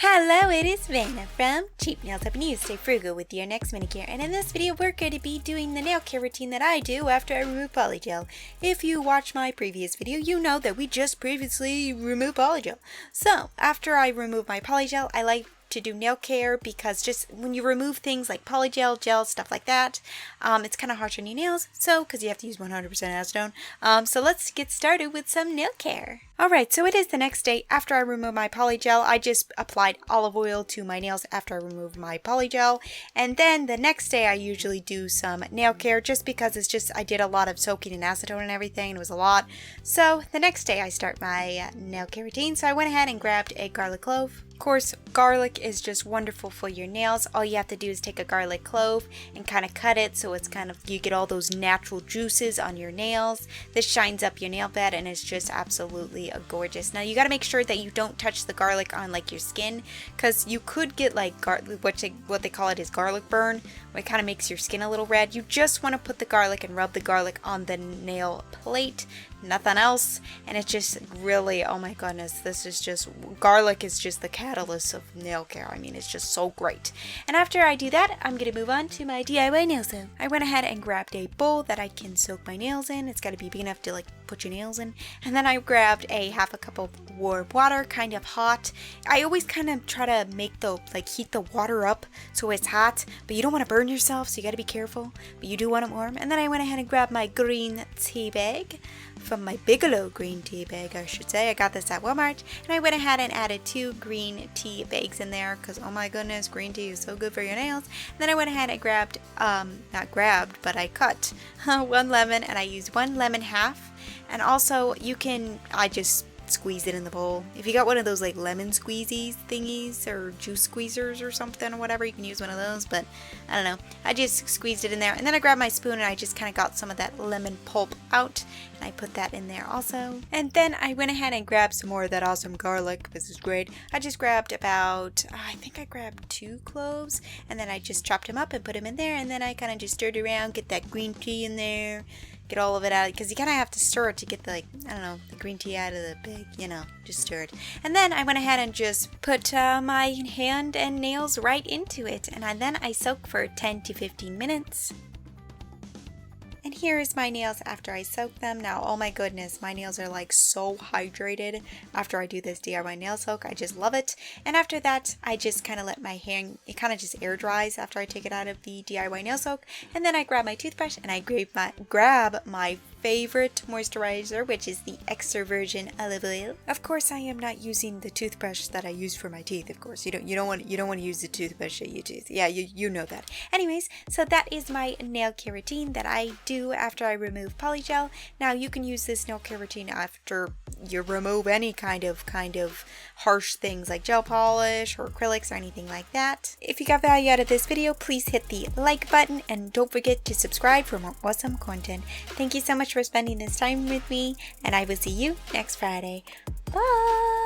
Hello, it is Vanna from Cheap Nails, helping you stay frugal with your next manicure. And in this video, we're going to be doing the nail care routine that I do after I remove PolyGel. If you watched my previous video, you know that we just previously removed PolyGel. So, after I remove my PolyGel, I like to do nail care because just when you remove things like polygel, gel, stuff like that, it's kind of harsh on your nails, so because you have to use 100% acetone. So let's get started with some nail care. Alright, so it is the next day after I remove my polygel. I just applied olive oil to my nails after I removed my polygel, and then the next day I usually do some nail care just because I did a lot of soaking in acetone and everything, and it was a lot. So the next day I start my nail care routine, so I went ahead and grabbed a garlic clove. Of course, garlic is just wonderful for your nails. All you have to do is take a garlic clove and kind of cut it so it's you get all those natural juices on your nails. This shines up your nail bed and it's just absolutely gorgeous. Now you got to make sure that you don't touch the garlic on like your skin, because you could get like what they call it is garlic burn, where it kind of makes your skin a little red. You just want to put the garlic and rub the garlic on the nail plate, nothing else, and it's just really, oh my goodness, garlic is just the catalyst of nail care. I mean, it's just so great. And after I do that, I'm gonna move on to my DIY nail soak. I went ahead and grabbed a bowl that I can soak my nails in. It's got to be big enough to like put your nails in. And then I grabbed a half a cup of warm water, kind of hot. I always kind of try to heat the water up so it's hot, but you don't want to burn yourself, so you got to be careful, but you do want it warm. And then I went ahead and grabbed my green tea bag, from my Bigelow green tea bag, I should say. I got this at Walmart, and I went ahead and added 2 green tea bags in there because, oh my goodness, green tea is so good for your nails. And then I went ahead and I cut 1 lemon, and I used 1 lemon half. And also, I just squeeze it in the bowl. If you got one of those like lemon squeezies thingies or juice squeezers or something or whatever, you can use one of those, but I don't know. I just squeezed it in there, and then I grabbed my spoon and I just kind of got some of that lemon pulp out, and I put that in there also. And then I went ahead and grabbed some more of that awesome garlic. This is great. I just grabbed I think I grabbed 2 cloves, and then I just chopped them up and put them in there, and then I kind of just stirred around, get that green tea in there, get all of it out, because you kind of have to stir it to get the green tea out of the bag, just stir it. And then I went ahead and just put my hand and nails right into it, and then I soak for 10 to 15 minutes. And here is my nails after I soak them. Now, oh my goodness, my nails are like so hydrated after I do this DIY nail soak. I just love it. And after that, I just kind of let my hand, it kind of just air dries after I take it out of the DIY nail soak. And then I grab my toothbrush and I grab my favorite moisturizer, which is the extra virgin olive oil. Of course, I am not using the toothbrush that I use for my teeth. Of course, you don't want to use the toothbrush that you use. Yeah, you know that. Anyways, so that is my nail care routine that I do after I remove polygel. Now you can use this nail care routine after you remove any kind of harsh things like gel polish or acrylics or anything like that. If you got value out of this video, please hit the like button and don't forget to subscribe for more awesome content. Thank you so much for spending this time with me, and I will see you next Friday. Bye!